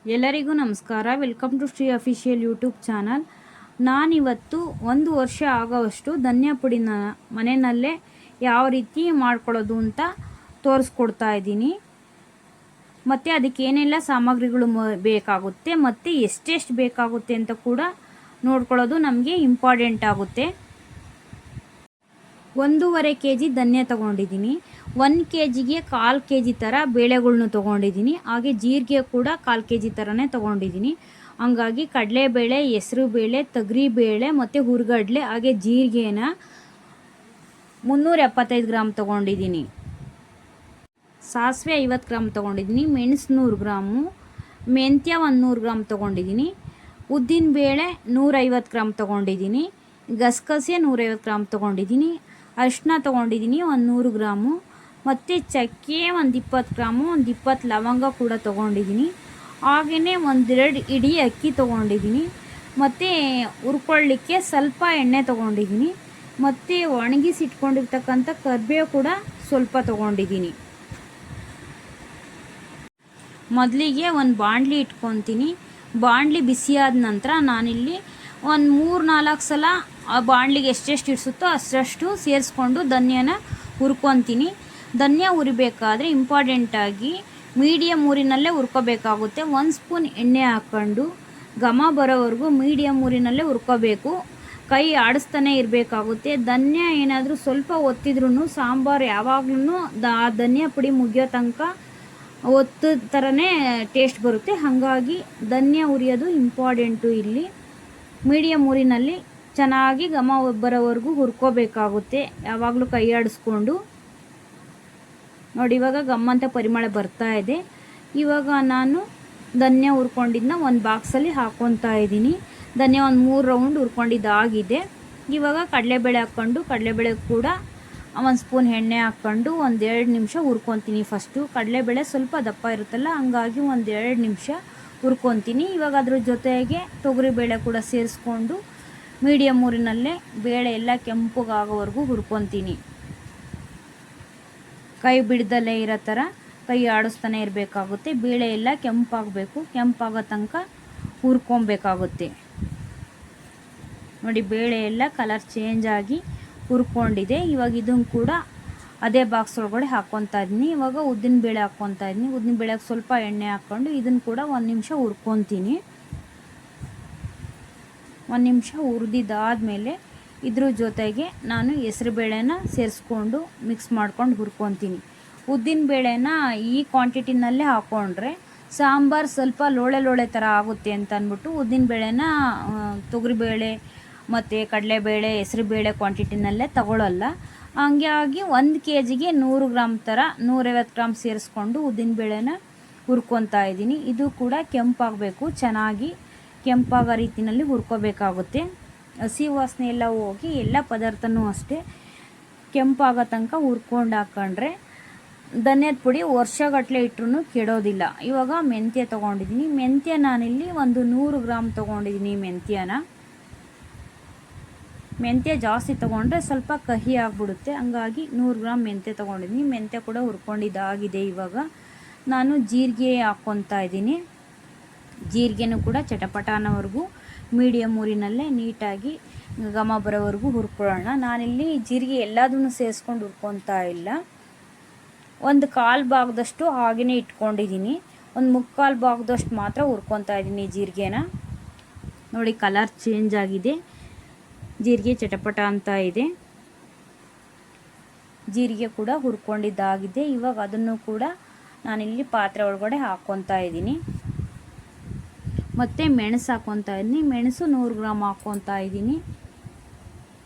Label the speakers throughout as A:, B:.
A: ಎಲ್ಲರಿಗೂ ನಮಸ್ಕಾರ. Welcome to Shri official YouTube channel. ನಾನಿವತ್ತು 1 ವರ್ಷ ಆಗೋವಷ್ಟು ಧನಿಯಾ ಪುಡಿನ ಮನೆಯಲ್ಲೇ ಯಾವ ರೀತಿ ಮಾಡ್ಕೊಳ್ಳೋದು ಅಂತ ತೋರಿಸ್ಕೊಡ್ತಾ ಇದ್ದೀನಿ. ಮತ್ತು ಅದಕ್ಕೆ ಏನೆಲ್ಲ ಸಾಮಗ್ರಿಗಳು ಬೇಕಾಗುತ್ತೆ ಮತ್ತು ಎಷ್ಟೆಷ್ಟು ಬೇಕಾಗುತ್ತೆ ಅಂತ ಕೂಡ ನೋಡ್ಕೊಳ್ಳೋದು ನಮಗೆ ಇಂಪಾರ್ಟೆಂಟ್ ಆಗುತ್ತೆ. 1.5 kg ಧನಿಯಾ ತೊಗೊಂಡಿದ್ದೀನಿ. 1 kgಗೆ 1/4 kg ಥರ ಬೇಳೆಗಳ್ನು ತೊಗೊಂಡಿದ್ದೀನಿ. ಹಾಗೆ ಜೀರಿಗೆ ಕೂಡ 1/4 kg ಥರನೇ ತೊಗೊಂಡಿದ್ದೀನಿ. ಹಂಗಾಗಿ ಕಡಲೆಬೇಳೆ, ಹೆಸರು ಬೇಳೆ, ತೊಗರಿಬೇಳೆ ಮತ್ತು ಹುರ್ಗಡ್ಲೆ ಹಾಗೆ ಜೀರಿಗೆನ 375 ಗ್ರಾಮ್ ತೊಗೊಂಡಿದ್ದೀನಿ. ಸಾಸಿವೆ 50 ಗ್ರಾಮ್ ತೊಗೊಂಡಿದ್ದೀನಿ. ಮೆಣಸು 100 ಗ್ರಾಮು, ಮೆಂತ್ಯ 100 ಗ್ರಾಮ್ ತೊಗೊಂಡಿದ್ದೀನಿ. ಉದ್ದಿನಬೇಳೆ 150 ಗ್ರಾಮ್ ತೊಗೊಂಡಿದ್ದೀನಿ. ಗಸಗಸೆ 150 ಗ್ರಾಮ್ ತೊಗೊಂಡಿದ್ದೀನಿ. ಅರಿಶಿನ ತೊಗೊಂಡಿದ್ದೀನಿ 100 ಗ್ರಾಮು, ಮತ್ತು ಚಕ್ಕೆ 20 ಗ್ರಾಮು, 20 ಲವಂಗ ಕೂಡ ತೊಗೊಂಡಿದ್ದೀನಿ. ಹಾಗೆಯೇ 1-2 ಇಡೀ ಅಕ್ಕಿ ತೊಗೊಂಡಿದ್ದೀನಿ. ಮತ್ತು ಹುರ್ಕೊಳ್ಳಿಕ್ಕೆ ಸ್ವಲ್ಪ ಎಣ್ಣೆ ತೊಗೊಂಡಿದ್ದೀನಿ. ಮತ್ತು ಒಣಗಿಸಿಟ್ಕೊಂಡಿರ್ತಕ್ಕಂಥ ಕರಿಬೇವು ಕೂಡ ಸ್ವಲ್ಪ ತೊಗೊಂಡಿದ್ದೀನಿ. ಮೊದಲಿಗೆ ಒಂದು ಬಾಣಲಿ ಇಟ್ಕೊತೀನಿ. ಬಾಣಲಿ ಬಿಸಿಯಾದ ನಂತರ ನಾನಿಲ್ಲಿ ಒಂದು 3-4 ಸಲ ಆ ಬಾಣಲಿಗೆ ಎಷ್ಟೆಷ್ಟು ಇಡಿಸುತ್ತೋ ಅಷ್ಟಷ್ಟು ಸೇರಿಸ್ಕೊಂಡು ಧನಿಯಾನ ಹುರ್ಕೊತೀನಿ. ಧನಿಯಾ ಹುರಿಬೇಕಾದ್ರೆ ಇಂಪಾರ್ಟೆಂಟಾಗಿ ಮೀಡಿಯಮ್ ಊರಿನಲ್ಲೇ ಹುರ್ಕೋಬೇಕಾಗುತ್ತೆ. 1 ಸ್ಪೂನ್ ಎಣ್ಣೆ ಹಾಕ್ಕೊಂಡು ಘಮ ಬರೋವರೆಗೂ ಮೀಡಿಯಮ್ ಊರಿನಲ್ಲೇ ಹುರ್ಕೋಬೇಕು. ಕೈ ಆಡಿಸ್ತಾನೆ ಇರಬೇಕಾಗುತ್ತೆ. ಧನಿಯಾ ಏನಾದರೂ ಸ್ವಲ್ಪ ಒತ್ತಿದ್ರೂ ಸಾಂಬಾರು ಯಾವಾಗ್ಲೂ ಧನಿಯಾ ಪುಡಿ ಮುಗಿಯೋ ತನಕ ಒತ್ತು ಥರನೇ ಟೇಸ್ಟ್ ಬರುತ್ತೆ. ಹಾಗಾಗಿ ಧನಿಯಾ ಹುರಿಯೋದು ಇಂಪಾರ್ಟೆಂಟು. ಇಲ್ಲಿ ಮೀಡಿಯಮ್ ಊರಿನಲ್ಲಿ ಚೆನ್ನಾಗಿ ಘಮ ಬರೋವರೆಗೂ ಹುರ್ಕೋಬೇಕಾಗುತ್ತೆ, ಯಾವಾಗಲೂ ಕೈ ಆಡಿಸ್ಕೊಂಡು. ನೋಡಿ, ಇವಾಗ ಘಮ್ಮಂತ ಪರಿಮಳ ಬರ್ತಾ ಇದೆ. ಇವಾಗ ನಾನು ಧನಿಯಾ ಹುರ್ಕೊಂಡಿದ್ದನ್ನ ಒಂದು ಬಾಕ್ಸಲ್ಲಿ ಹಾಕ್ಕೊತಾ ಇದ್ದೀನಿ. ಧನಿಯಾ ಒಂದು 3 ರೌಂಡ್ ಹುರ್ಕೊಂಡಿದ್ದಾಗಿದೆ. ಇವಾಗ ಕಡಲೆಬೇಳೆ ಹಾಕ್ಕೊಂಡು ಕಡಲೆಬೇಳೆ ಕೂಡ 1 ಸ್ಪೂನ್ ಎಣ್ಣೆ ಹಾಕ್ಕೊಂಡು 1-2 ನಿಮಿಷ ಹುರ್ಕೊತೀನಿ. ಫಸ್ಟು ಕಡಲೆಬೇಳೆ ಸ್ವಲ್ಪ ದಪ್ಪ ಇರುತ್ತಲ್ಲ, ಹಂಗಾಗಿ 1-2 ನಿಮಿಷ ಹುರ್ಕೊತೀನಿ. ಇವಾಗ ಅದ್ರ ಜೊತೆಗೆ ತೊಗರಿಬೇಳೆ ಕೂಡ ಸೇರಿಸ್ಕೊಂಡು ಮೀಡಿಯಮ್ ಊರಿನಲ್ಲೇ ಬೇಳೆ ಎಲ್ಲ ಕೆಂಪಗಾಗೋವರೆಗೂ ಹುರ್ಕೊತೀನಿ. ಕೈ ಬಿಡ್ದಲ್ಲೇ ಇರೋ ಥರ ಕೈ ಆಡಿಸ್ತಾನೆ ಇರಬೇಕಾಗುತ್ತೆ. ಬೇಳೆ ಎಲ್ಲ ಕೆಂಪಾಗಬೇಕು. ಕೆಂಪಾಗೋ ತನಕ ಹುರ್ಕೊಬೇಕಾಗುತ್ತೆ. ನೋಡಿ, ಬೇಳೆ ಎಲ್ಲ ಕಲರ್ ಚೇಂಜ್ ಆಗಿ ಹುರ್ಕೊಂಡಿದೆ. ಇವಾಗ ಇದನ್ನು ಕೂಡ ಅದೇ ಬಾಕ್ಸ್ ಒಳಗಡೆ ಹಾಕ್ಕೊತಾ ಇದ್ದೀನಿ. ಇವಾಗ ಉದ್ದಿನಬೇಳೆ ಹಾಕ್ಕೊತಾ ಇದ್ದೀನಿ. ಉದ್ದಿನಬೇಳೆಗೆ ಸ್ವಲ್ಪ ಎಣ್ಣೆ ಹಾಕ್ಕೊಂಡು ಇದನ್ನು ಕೂಡ 1 ನಿಮಿಷ ಹುರ್ಕೊತೀನಿ. 1 ನಿಮಿಷ ಹುರಿದಿದ್ದಾದಮೇಲೆ ಇದ್ರ ಜೊತೆಗೆ ನಾನು ಹೆಸರು ಬೇಳೆನ ಸೇರಿಸ್ಕೊಂಡು ಮಿಕ್ಸ್ ಮಾಡ್ಕೊಂಡು ಹುರ್ಕೊತೀನಿ. ಉದ್ದಿನಬೇಳೆನ ಈ ಕ್ವಾಂಟಿಟಿನಲ್ಲೇ ಹಾಕ್ಕೊಂಡ್ರೆ ಸಾಂಬಾರು ಸ್ವಲ್ಪ ಲೋಳೆ ಥರ ಆಗುತ್ತೆ ಅಂತ ಅಂದ್ಬಿಟ್ಟು ಉದ್ದಿನಬೇಳೆನ ತೊಗರಿಬೇಳೆ ಮತ್ತು ಕಡಲೆಬೇಳೆ, ಹೆಸರು ಬೇಳೆ ಕ್ವಾಂಟಿಟಿನಲ್ಲೇ ತಗೊಳ್ಳಲ್ಲ. ಹಂಗಾಗಿ 1 kgಗೆ 100 ಗ್ರಾಮ್ ಥರ 150 ಗ್ರಾಮ್ ಸೇರಿಸ್ಕೊಂಡು ಉದ್ದಿನಬೇಳೆನ ಹುರ್ಕೊತಾ ಇದ್ದೀನಿ. ಇದು ಕೂಡ ಕೆಂಪಾಗಬೇಕು, ಚೆನ್ನಾಗಿ ಕೆಂಪಾಗೋ ರೀತಿಯಲ್ಲಿ ಹುರ್ಕೋಬೇಕಾಗುತ್ತೆ. ಹಸಿ ವಾಸನೆ ಎಲ್ಲ ಹೋಗಿ ಎಲ್ಲ ಪದಾರ್ಥನೂ ಅಷ್ಟೇ ಕೆಂಪಾಗೋ ತನಕ ಹುರ್ಕೊಂಡು ಹಾಕ್ಕೊಂಡ್ರೆ ಧನಿಯಾದ ಪುಡಿ ವರ್ಷಗಟ್ಟಲೆ ಇಟ್ಟರೂ ಕೆಡೋದಿಲ್ಲ. ಇವಾಗ ಮೆಂತ್ಯ ತೊಗೊಂಡಿದ್ದೀನಿ. ಮೆಂತ್ಯ ನಾನಿಲ್ಲಿ ಒಂದು 100 ಗ್ರಾಮ್ ತೊಗೊಂಡಿದ್ದೀನಿ. ಮೆಂತ್ಯ ಜಾಸ್ತಿ ತೊಗೊಂಡ್ರೆ ಸ್ವಲ್ಪ ಕಹಿ ಆಗಿಬಿಡುತ್ತೆ, ಹಂಗಾಗಿ 100 ಗ್ರಾಮ್ ಮೆಂತ್ಯ ತೊಗೊಂಡಿದ್ದೀನಿ. ಮೆಂತ್ಯ ಕೂಡ ಹುರ್ಕೊಂಡಿದ್ದಾಗಿದೆ. ಇವಾಗ ನಾನು ಜೀರಿಗೆ ಹಾಕ್ಕೊತಾ ಇದ್ದೀನಿ. ಜೀರಿಗೆನೂ ಕೂಡ ಚಟಪಟಾನವರೆಗೂ ಮೀಡಿಯಮ್ ಊರಿನಲ್ಲೇ ನೀಟಾಗಿ ಘಮ ಬರೋವರೆಗೂ ಹುರ್ಕೊಳ್ಳೋಣ. ನಾನಿಲ್ಲಿ ಜೀರಿಗೆ ಎಲ್ಲದನ್ನು ಸೇರಿಸ್ಕೊಂಡು ಹುರ್ಕೊತಾ ಇಲ್ಲ. 1/4 ಭಾಗದಷ್ಟು ಹಾಗೆಯೇ ಇಟ್ಕೊಂಡಿದ್ದೀನಿ. 1/3 ಭಾಗದಷ್ಟು ಮಾತ್ರ ಹುರ್ಕೊತಾ ಇದ್ದೀನಿ ಜೀರಿಗೆನ. ನೋಡಿ, ಕಲರ್ ಚೇಂಜ್ ಆಗಿದೆ. ಜೀರಿಗೆ ಚಟಪಟ ಅಂತ ಇದೆ. ಜೀರಿಗೆ ಕೂಡ ಹುರ್ಕೊಂಡಿದ್ದಾಗಿದೆ. ಇವಾಗ ಅದನ್ನು ಕೂಡ ನಾನಿಲ್ಲಿ ಪಾತ್ರೆ ಒಳಗಡೆ ಹಾಕ್ಕೊತಾ ಇದ್ದೀನಿ. ಮತ್ತು ಮೆಣಸು ಹಾಕ್ಕೊತಾ ಇದ್ದೀನಿ. ಮೆಣಸು 100 ಗ್ರಾಮ್ ಹಾಕ್ಕೊತಾ ಇದ್ದೀನಿ.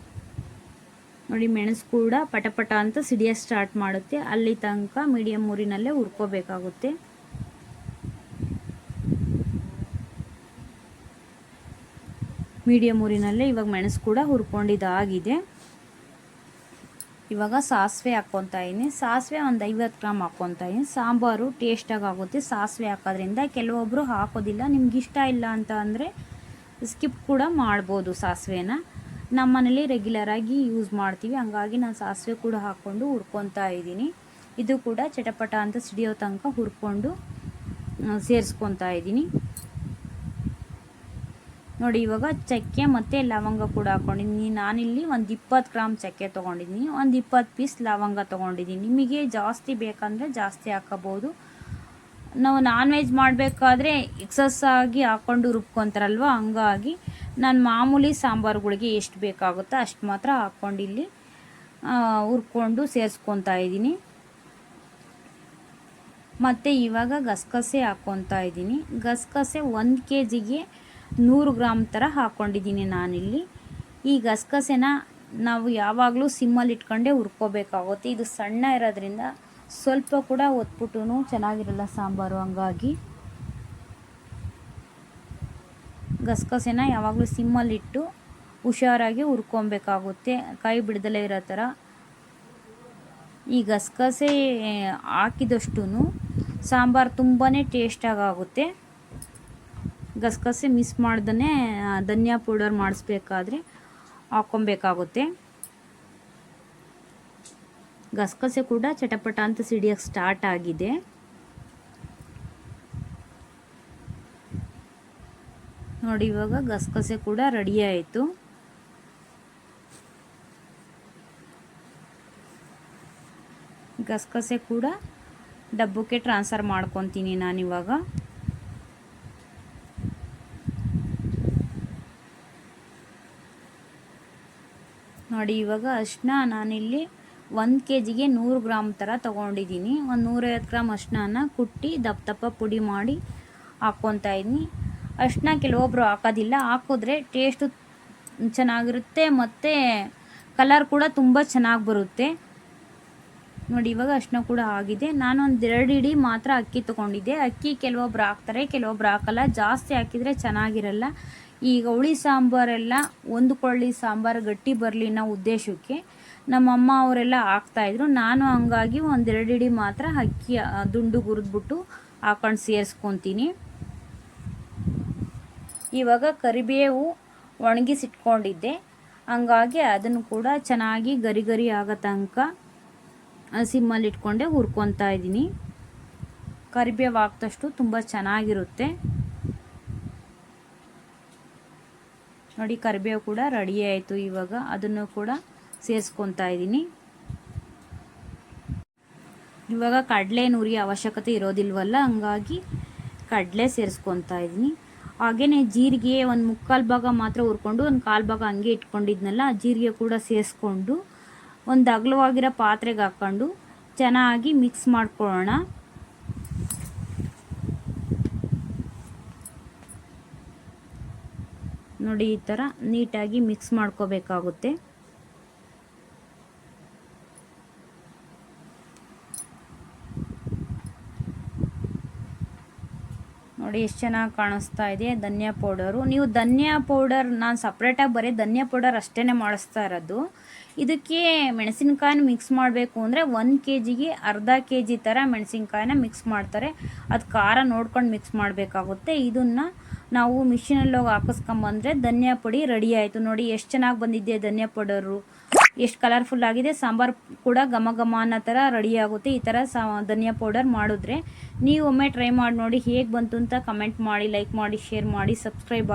A: ನೋಡಿ, ಮೆಣಸು ಕೂಡ ಪಟಪಟ ಅಂತ ಸಿಡಿಯ ಸ್ಟಾರ್ಟ್ ಮಾಡುತ್ತೆ. ಅಲ್ಲಿ ತನಕ ಮೀಡಿಯಮ್ ಊರಿನಲ್ಲೇ ಹುರ್ಕೋಬೇಕಾಗುತ್ತೆ. ಮೀಡಿಯಮ್ ಊರಿನಲ್ಲೇ ಇವಾಗ ಮೆಣಸು ಕೂಡ ಹುರ್ಕೊಂಡಿದ್ದಾಗಿದೆ. ಇವಾಗ ಸಾಸಿವೆ ಹಾಕ್ಕೊತಾ ಇದ್ದೀನಿ. ಸಾಸಿವೆ ಒಂದು 50 ಗ್ರಾಮ್ ಹಾಕ್ಕೊತಾ ಇದ್ದೀನಿ. ಸಾಂಬಾರು ಟೇಸ್ಟಾಗಿ ಆಗುತ್ತೆ ಸಾಸಿವೆ ಹಾಕೋದ್ರಿಂದ. ಕೆಲವೊಬ್ಬರು ಹಾಕೋದಿಲ್ಲ, ನಿಮ್ಗೆ ಇಷ್ಟ ಇಲ್ಲ ಅಂತ ಅಂದರೆ ಸ್ಕಿಪ್ ಕೂಡ ಮಾಡ್ಬೋದು ಸಾಸಿವೆನ. ನಮ್ಮ ಮನೇಲಿ ರೆಗ್ಯುಲರಾಗಿ ಯೂಸ್ ಮಾಡ್ತೀವಿ, ಹಂಗಾಗಿ ನಾನು ಸಾಸಿವೆ ಕೂಡ ಹಾಕ್ಕೊಂಡು ಹುರ್ಕೊತಾ ಇದ್ದೀನಿ. ಇದು ಕೂಡ ಚಟಪಟ ಅಂತ ಸಿಡಿಯೋ ತನಕ ಹುರ್ಕೊಂಡು ಸೇರಿಸ್ಕೊತಾ ಇದ್ದೀನಿ ನೋಡಿ. ಇವಾಗ ಚಕ್ಕೆ ಮತ್ತು ಲವಂಗ ಕೂಡ ಹಾಕ್ಕೊಂಡಿದ್ದೀನಿ. ನಾನಿಲ್ಲಿ ಒಂದು 20 ಗ್ರಾಮ್ ಚಕ್ಕೆ ತೊಗೊಂಡಿದ್ದೀನಿ, ಒಂದು 20 ಪೀಸ್ ಲವಂಗ ತೊಗೊಂಡಿದ್ದೀನಿ. ನಿಮಗೆ ಜಾಸ್ತಿ ಬೇಕಂದರೆ ಜಾಸ್ತಿ ಹಾಕೋಬೋದು. ನಾವು ನಾನ್ ವೆಜ್ ಮಾಡಬೇಕಾದ್ರೆ ಎಕ್ಸಸ್ ಆಗಿ ಹಾಕ್ಕೊಂಡು ರುಬ್ಕೊತಾರಲ್ವ, ಹಂಗಾಗಿ ನಾನು ಮಾಮೂಲಿ ಸಾಂಬಾರುಗಳಿಗೆ ಎಷ್ಟು ಬೇಕಾಗುತ್ತೋ ಅಷ್ಟು ಮಾತ್ರ ಹಾಕ್ಕೊಂಡು ಇಲ್ಲಿ ಹುರ್ಕೊಂಡು ಸೇರಿಸ್ಕೊತಾ ಇದ್ದೀನಿ. ಮತ್ತು ಇವಾಗ ಗಸಗಸೆ ಹಾಕ್ಕೊತಾ ಇದ್ದೀನಿ. ಗಸಗಸೆ 1 kgಗೆ 100 ಗ್ರಾಮ್ ಥರ ಹಾಕ್ಕೊಂಡಿದ್ದೀನಿ ನಾನಿಲ್ಲಿ. ಈ ಗಸಗಸೆನ ನಾವು ಯಾವಾಗಲೂ ಸಿಮ್ಮಲ್ಲಿ ಇಟ್ಕೊಂಡೇ ಹುರ್ಕೋಬೇಕಾಗುತ್ತೆ. ಇದು ಸಣ್ಣ ಇರೋದ್ರಿಂದ ಸ್ವಲ್ಪ ಕೂಡ ಒತ್ಬಿಟ್ಟು ಚೆನ್ನಾಗಿರಲ್ಲ ಸಾಂಬಾರು, ಹಂಗಾಗಿ ಗಸಗಸೆನ ಯಾವಾಗಲೂ ಸಿಮ್ಮಲ್ಲಿಟ್ಟು ಹುಷಾರಾಗಿ ಹುರ್ಕೊಬೇಕಾಗುತ್ತೆ, ಕೈ ಬಿಡ್ದಲೇ ಇರೋ ಥರ. ಈ ಗಸಗಸೆ ಹಾಕಿದಷ್ಟು ಸಾಂಬಾರು ತುಂಬಾ ಟೇಸ್ಟಾಗುತ್ತೆ. ಗಸಗಸೆ ಮಿಸ್ ಮಾಡ್ದೇ ಧನಿಯಾ ಪೌಡರ್ ಮಾಡಿಸ್ಬೇಕಾದ್ರೆ ಹಾಕ್ಕೊಬೇಕಾಗುತ್ತೆ. ಗಸಗಸೆ ಕೂಡ ಚಟಪಟ ಅಂತ ಸಿಡಿಯೋಕ್ಕೆ ಸ್ಟಾರ್ಟ್ ಆಗಿದೆ. ನೋಡಿ ಇವಾಗ ಗಸಗಸೆ ಕೂಡ ರೆಡಿ ಆಯಿತು. ಗಸಗಸೆ ಕೂಡ ಡಬ್ಬಕ್ಕೆ ಟ್ರಾನ್ಸ್ಫರ್ ಮಾಡ್ಕೊತೀನಿ ನಾನಿವಾಗ. ನೋಡಿ ಇವಾಗ ಅರಿಶಿನ ನಾನಿಲ್ಲಿ 1 kgಗೆ 100 ಗ್ರಾಮ್ ಥರ ತೊಗೊಂಡಿದ್ದೀನಿ. ಒಂದು 150 ಗ್ರಾಮ್ ಅರಿಶಿನ ಕುಟ್ಟಿ ದಪ್ಪ ಪುಡಿ ಮಾಡಿ ಹಾಕ್ಕೊತಾ ಇದ್ದೀನಿ. ಅರಿಶಿನ ಕೆಲವೊಬ್ಬರು ಹಾಕೋದಿಲ್ಲ, ಹಾಕಿದ್ರೆ ಟೇಸ್ಟು ಚೆನ್ನಾಗಿರುತ್ತೆ ಮತ್ತು ಕಲರ್ ಕೂಡ ತುಂಬ ಚೆನ್ನಾಗಿ ಬರುತ್ತೆ. ನೋಡಿ ಇವಾಗ ಅರಿಶಿನ ಕೂಡ ಆಗಿದೆ. ನಾನು ಒಂದು 2 ಹಿಡಿ ಮಾತ್ರ ಅಕ್ಕಿ ತೊಗೊಂಡಿದ್ದೆ. ಅಕ್ಕಿ ಕೆಲವೊಬ್ರು ಹಾಕ್ತಾರೆ, ಕೆಲವೊಬ್ರು ಹಾಕಲ್ಲ. ಜಾಸ್ತಿ ಹಾಕಿದರೆ ಚೆನ್ನಾಗಿರಲ್ಲ. ಈಗ ಹುಳಿ ಸಾಂಬಾರೆಲ್ಲ ಹೊಂದ್ಕೊಳ್ಳಿ, ಸಾಂಬಾರು ಗಟ್ಟಿ ಬರಲಿ ಅನ್ನೋ ಉದ್ದೇಶಕ್ಕೆ ನಮ್ಮಮ್ಮ ಅವರೆಲ್ಲ ಹಾಕ್ತಾಯಿದ್ರು. ನಾನು ಹಂಗಾಗಿ ಒಂದು 2 ಹಿಡಿ ಮಾತ್ರ ಅಕ್ಕಿ ದುಂಡು ಹುರಿದ್ಬಿಟ್ಟು ಹಾಕೊಂಡು ಸೇರಿಸ್ಕೊತೀನಿ. ಇವಾಗ ಕರಿಬೇವು ಒಣಗಿಸಿಟ್ಕೊಂಡಿದ್ದೆ, ಹಂಗಾಗಿ ಅದನ್ನು ಕೂಡ ಚೆನ್ನಾಗಿ ಗರಿ ಗರಿ ಆಗೋ ತನಕ ಸಿಮ್ಮಲ್ಲಿ ಇಟ್ಕೊಂಡೆ ಹುರ್ಕೊತಾ ಇದ್ದೀನಿ. ಕರಿಬೇವು ಹಾಕಿದಷ್ಟು ತುಂಬ ಚೆನ್ನಾಗಿರುತ್ತೆ. ನೋಡಿ ಕರಿಬೇವು ಕೂಡ ರೆಡಿ ಆಯಿತು. ಇವಾಗ ಅದನ್ನು ಕೂಡ ಸೇರಿಸ್ಕೊತಾ ಇದ್ದೀನಿ. ಇವಾಗ ಕಡಲೆ ನುರಿಯೋ ಅವಶ್ಯಕತೆ ಇರೋದಿಲ್ವಲ್ಲ, ಹಂಗಾಗಿ ಕಡಲೆ ಸೇರಿಸ್ಕೊತಾ ಇದ್ದೀನಿ. ಹಾಗೆಯೇ ಜೀರಿಗೆ ಒಂದು 3/4 ಭಾಗ ಮಾತ್ರ ಹುರ್ಕೊಂಡು ಒಂದು 1/4 ಭಾಗ ಹಂಗೆ ಇಟ್ಕೊಂಡಿದ್ನಲ್ಲ, ಜೀರಿಗೆ ಕೂಡ ಸೇರಿಸ್ಕೊಂಡು ಒಂದು ಅಗಲವಾಗಿರೋ ಪಾತ್ರೆಗೆ ಹಾಕ್ಕೊಂಡು ಚೆನ್ನಾಗಿ ಮಿಕ್ಸ್ ಮಾಡ್ಕೊಳ್ಳೋಣ. ನೋಡಿ ಈ ಥರ ನೀಟಾಗಿ ಮಿಕ್ಸ್ ಮಾಡ್ಕೋಬೇಕಾಗುತ್ತೆ. ನೋಡಿ ಎಷ್ಟು ಚೆನ್ನಾಗಿ ಕಾಣಿಸ್ತಾ ಇದೆ ಧನಿಯಾ ಪೌಡರು. ನೀವು ಧನಿಯಾ ಪೌಡರ್ ನಾನು ಸಪ್ರೇಟಾಗಿ ಬರೀ ಧನಿಯಾ ಪೌಡರ್ ಅಷ್ಟೇ ಮಾಡಿಸ್ತಾ ಇರೋದು. ಇದಕ್ಕೆ ಮೆಣಸಿನ್ಕಾಯಿನ ಮಿಕ್ಸ್ ಮಾಡಬೇಕು ಅಂದರೆ 1 kgಗೆ ಅರ್ಧ kg ಥರ ಮೆಣಸಿನ್ಕಾಯಿನ ಮಿಕ್ಸ್ ಮಾಡ್ತಾರೆ. ಅದು ಖಾರ ನೋಡ್ಕೊಂಡು ಮಿಕ್ಸ್ ಮಾಡಬೇಕಾಗುತ್ತೆ. ಇದನ್ನು ನಾವು ಮಿಷಿನಲ್ಲಿ ಹೋಗಿ ಹಾಕಿಸ್ಕೊಂಬಂದರೆ ಧನಿಯಾ ಪುಡಿ ರೆಡಿ ಆಯಿತು. ನೋಡಿ ಎಷ್ಟು ಚೆನ್ನಾಗಿ ಬಂದಿದೆ ಧನಿಯಾ ಪೌಡರು, ಎಷ್ಟು ಕಲರ್ಫುಲ್ ಆಗಿದೆ. ಸಾಂಬಾರು ಕೂಡ ಘಮ ಘಮ ಅನ್ನೋ ಥರ ರೆಡಿ ಆಗುತ್ತೆ ಈ ಥರ ಧನಿಯಾ ಪೌಡರ್ ಮಾಡಿದ್ರೆ. ನೀವು ಒಮ್ಮೆ ಟ್ರೈ ಮಾಡಿ ನೋಡಿ ಹೇಗೆ ಬಂತು ಅಂತ ಕಮೆಂಟ್ ಮಾಡಿ, ಲೈಕ್ ಮಾಡಿ, ಶೇರ್ ಮಾಡಿ, ಸಬ್ಸ್ಕ್ರೈಬ್ ಆಗಿ.